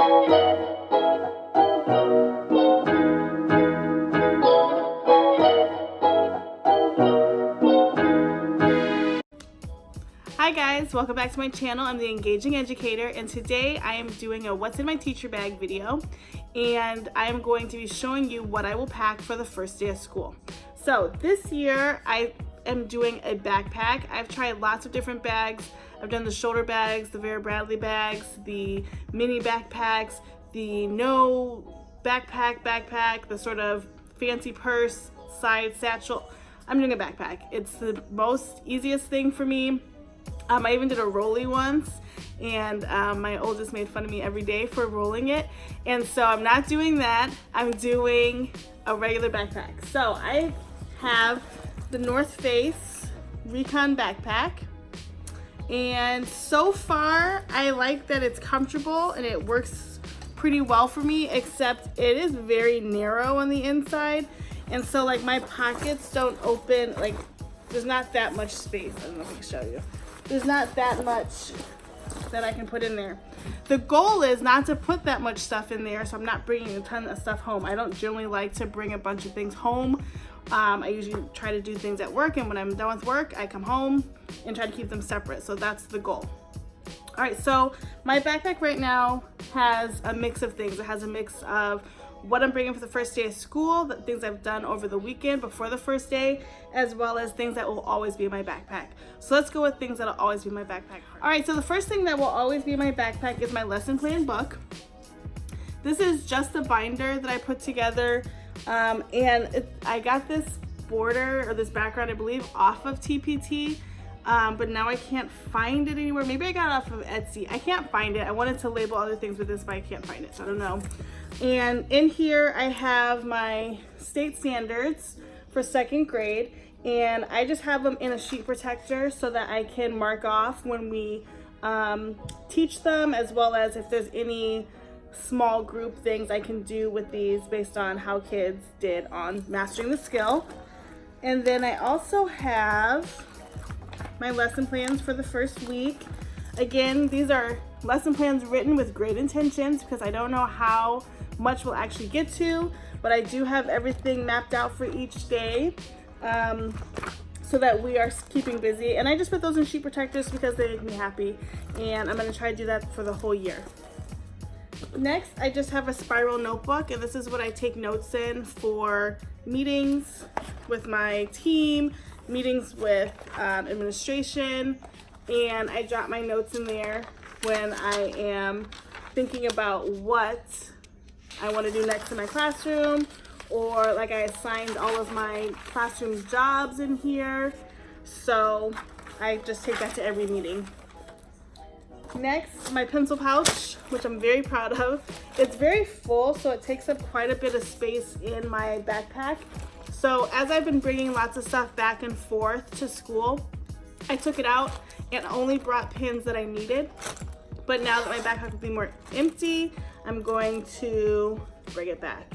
Hi guys, welcome back to my channel. I'm the Engaging Educator, and today I am doing a What's in My Teacher Bag video, and I am going to be showing you what I will pack for the first day of school. So this year I am doing a backpack. I've tried lots of different bags. I've done the shoulder bags, the Vera Bradley bags, the mini backpacks, the no backpack, the sort of fancy purse, side satchel. I'm doing a backpack. It's the most easiest thing for me. I even did a rolly once, and my oldest made fun of me every day for rolling it. And so I'm not doing that. I'm doing a regular backpack. So I have the North Face Recon backpack. And so far, I like that it's comfortable and it works pretty well for me, except it is very narrow on the inside. And so like my pockets don't open, like there's not that much space. I don't know if I can show you. There's not that much that I can put in there. The goal is not to put that much stuff in there, so I'm not bringing a ton of stuff home. I don't generally like to bring a bunch of things home. I usually try to do things at work, and when I'm done with work, I come home and try to keep them separate, so that's the goal. All right, so my backpack right now has a mix of things. It has a mix of what I'm bringing for the first day of school, the things I've done over the weekend before the first day, as well as things that will always be in my backpack. So let's go with things that'll always be in my backpack. All right, so the first thing that will always be in my backpack is my lesson plan book. This is just a binder that I put together, I got this border or this background, I believe, off of TPT. But now I can't find it anywhere. Maybe I got it off of Etsy. I can't find it. I wanted to label other things with this, but I can't find it, so I don't know. And in here I have my state standards for 2nd grade, and I just have them in a sheet protector so that I can mark off when we teach them, as well as if there's any small group things I can do with these based on how kids did on mastering the skill. And then I also have my lesson plans for the first week. Again, these are lesson plans written with great intentions because I don't know how much we'll actually get to, but I do have everything mapped out for each day so that we are keeping busy. And I just put those in sheet protectors because they make me happy, and I'm gonna try to do that for the whole year. Next, I just have a spiral notebook, and this is what I take notes in for meetings with my team, meetings with administration, and I jot my notes in there when I am thinking about what I want to do next in my classroom, or like I assigned all of my classroom jobs in here, so I just take that to every meeting. Next, my pencil pouch, which I'm very proud of. It's very full, so it takes up quite a bit of space in my backpack. So as I've been bringing lots of stuff back and forth to school, I took it out and only brought pins that I needed. But now that my backpack will be more empty, I'm going to bring it back.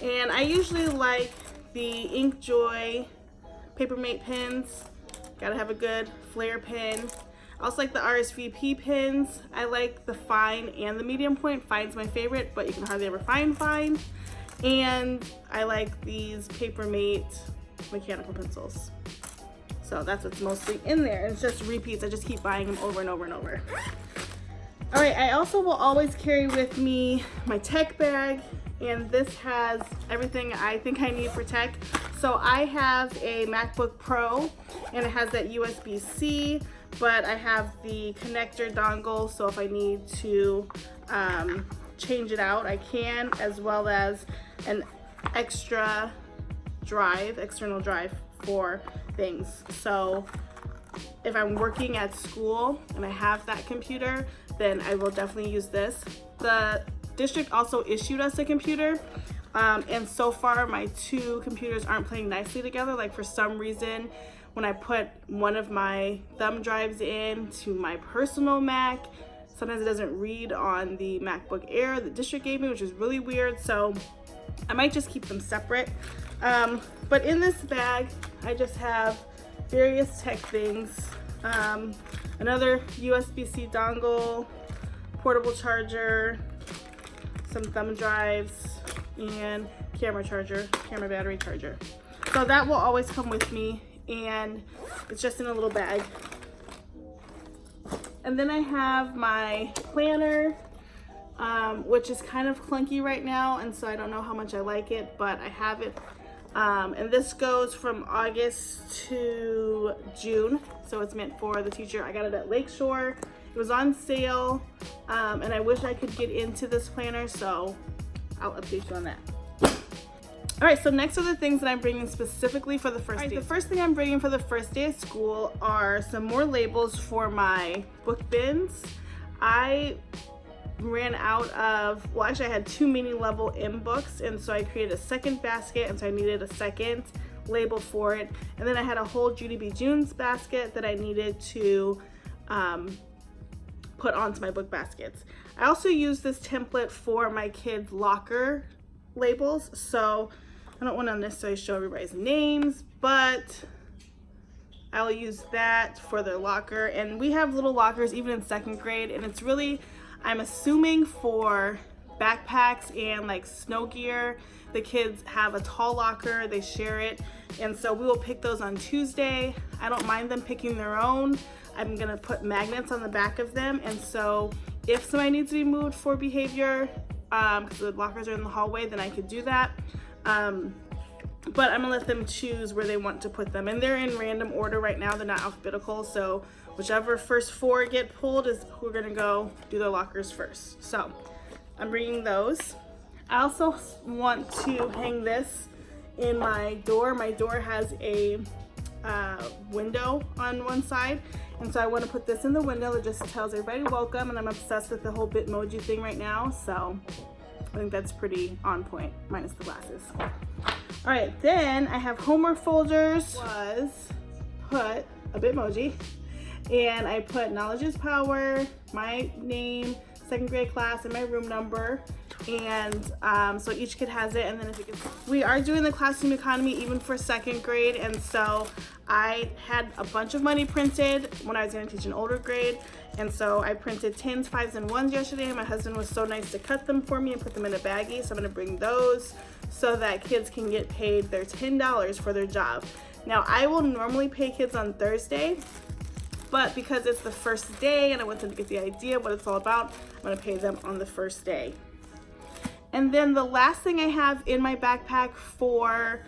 And I usually like the InkJoy Papermate pins. Gotta have a good flare pin. I also like the RSVP pins. I like the fine and the medium point. Fine's my favorite, but you can hardly ever find fine. And I like these Papermate mechanical pencils. So that's what's mostly in there. And it's just repeats. I just keep buying them over and over and over. All right, I also will always carry with me my tech bag, and this has everything I think I need for tech. So I have a MacBook Pro, and it has that USB-C, but I have the connector dongle, so if I need to change it out, I can, as well as an external drive for things. So if I'm working at school and I have that computer, then I will definitely use this. The district also issued us a computer, and so far my 2 computers aren't playing nicely together. Like for some reason, when I put one of my thumb drives in to my personal Mac, sometimes it doesn't read on the MacBook Air the district gave me, which is really weird. So I might just keep them separate. But in this bag, I just have various tech things. Another USB-C dongle, portable charger, some thumb drives, and camera battery charger. So that will always come with me, and it's just in a little bag. And then I have my planner, which is kind of clunky right now, and so I don't know how much I like it, but I have it. And this goes from August to June, so it's meant for the teacher. I got it at Lakeshore. It was on sale, and I wish I could get into this planner, so I'll update you on that. All right, so next are the things that I'm bringing specifically for the first day. The first thing I'm bringing for the first day of school are some more labels for my book bins. I ran out of, well, actually I had 2 mini level M books, and so I created a second basket, and so I needed a second label for it. And then I had a whole Judy B. Junes basket that I needed to put onto my book baskets. I also use this template for my kids' locker labels, so I don't want to necessarily show everybody's names, but I'll use that for their locker. And we have little lockers even in 2nd grade, and it's really, I'm assuming, for backpacks and like snow gear. The kids have a tall locker, they share it, and so we will pick those on Tuesday. I don't mind them picking their own. I'm gonna put magnets on the back of them, and so if somebody needs to be moved for behavior, because the lockers are in the hallway, then I could do that. But I'm gonna let them choose where they want to put them, and they're in random order right now. They're not alphabetical, so whichever first 4 get pulled is who we're gonna go do their lockers first. So I'm bringing those. I also want to hang this in my door. My door has a window on one side, and so I want to put this in the window that just tells everybody welcome, and I'm obsessed with the whole Bitmoji thing right now, so I think that's pretty on point, minus the glasses. All right, then I have homework folders. Put a Bitmoji, and I put knowledge is power, my name, 2nd grade class, and my room number. And so each kid has it, and then we are doing the classroom economy even for 2nd grade, and so I had a bunch of money printed when I was going to teach an older grade, and so I printed 10s, 5s, and 1s yesterday, and my husband was so nice to cut them for me and put them in a baggie, so I'm going to bring those so that kids can get paid their $10 for their job. Now, I will normally pay kids on Thursday, but because it's the first day and I want them to get the idea of what it's all about, I'm going to pay them on the first day. And then the last thing I have in my backpack for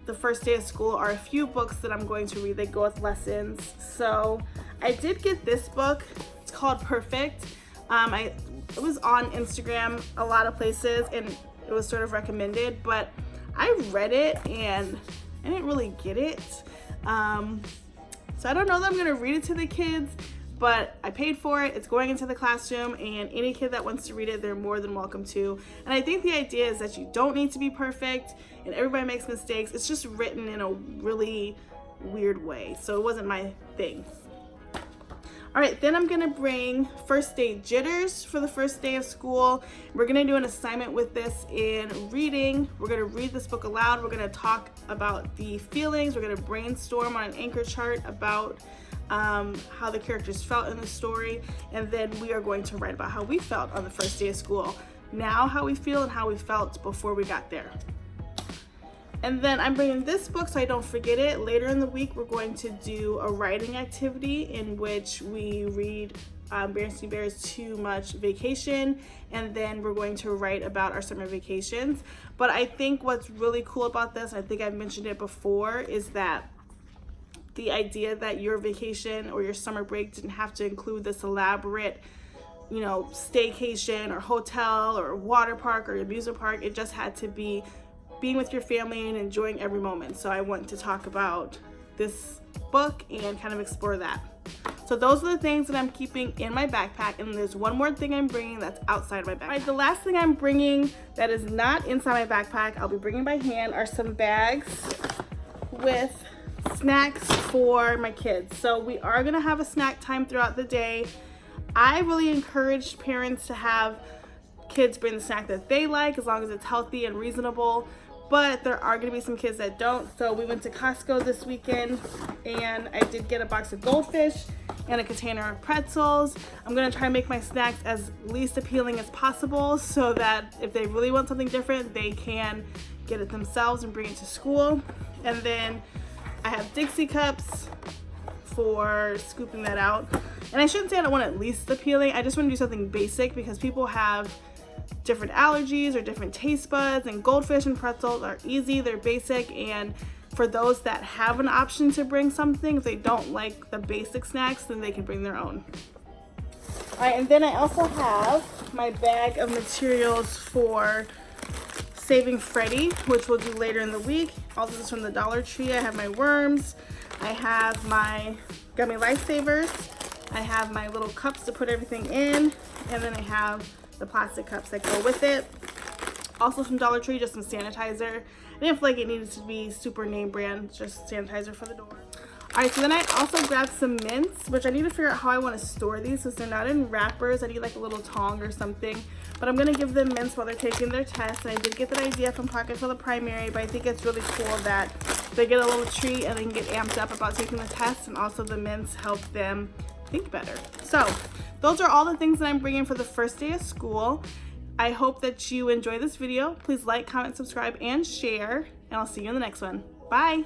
the first day of school are a few books that I'm going to read that go with lessons. So I did get this book. It's called Perfect. It was on Instagram, a lot of places, and it was sort of recommended, but I read it and I didn't really get it. So I don't know that I'm gonna read it to the kids, but I paid for it. It's going into the classroom, and any kid that wants to read it, they're more than welcome to. And I think the idea is that you don't need to be perfect, and everybody makes mistakes. It's just written in a really weird way, so it wasn't my thing. All right, then I'm gonna bring first day jitters for the first day of school. We're gonna do an assignment with this in reading. We're gonna read this book aloud. We're gonna talk about the feelings. We're gonna brainstorm on an anchor chart about how the characters felt in the story, and then we are going to write about how we felt on the first day of school. Now how we feel and how we felt before we got there. And then I'm bringing this book so I don't forget it. Later in the week, we're going to do a writing activity in which we read Berenstain Bears Too Much Vacation, and then we're going to write about our summer vacations. But I think what's really cool about this, and I think I've mentioned it before, is that the idea that your vacation or your summer break didn't have to include this elaborate, you know, staycation or hotel or water park or amusement park. It just had to be being with your family and enjoying every moment. So I want to talk about this book and kind of explore that. So those are the things that I'm keeping in my backpack, and there's one more thing I'm bringing that's outside my backpack. All right, the last thing I'm bringing that is not inside my backpack, I'll be bringing by hand, are some bags with snacks for my kids. So we are gonna have a snack time throughout the day. I really encourage parents to have kids bring the snack that they like, as long as it's healthy and reasonable. But there are gonna be some kids that don't. So we went to Costco this weekend, and I did get a box of Goldfish, and a container of pretzels. I'm gonna try and make my snacks as least appealing as possible so that if they really want something different, they can get it themselves and bring it to school. And then I have Dixie cups for scooping that out. And I shouldn't say I don't want it least appealing, I just want to do something basic because people have different allergies or different taste buds, and goldfish and pretzels are easy, they're basic, and for those that have an option to bring something, if they don't like the basic snacks, then they can bring their own. Alright, and then I also have my bag of materials for Saving Freddy, which we'll do later in the week. All this is from the Dollar Tree. I have my worms, I have my gummy lifesavers, I have my little cups to put everything in, and then I have the plastic cups that go with it. Also from Dollar Tree, just some sanitizer. I didn't feel like it needed to be super name brand, just sanitizer for the door. Alright, so then I also grabbed some mints, which I need to figure out how I want to store these since they're not in wrappers. I need like a little tong or something. But I'm going to give them mints while they're taking their test. And I did get that idea from Pocket Full of Primary, but I think it's really cool that they get a little treat and they can get amped up about taking the test. And also the mints help them think better. So those are all the things that I'm bringing for the first day of school. I hope that you enjoy this video. Please like, comment, subscribe, and share. And I'll see you in the next one. Bye!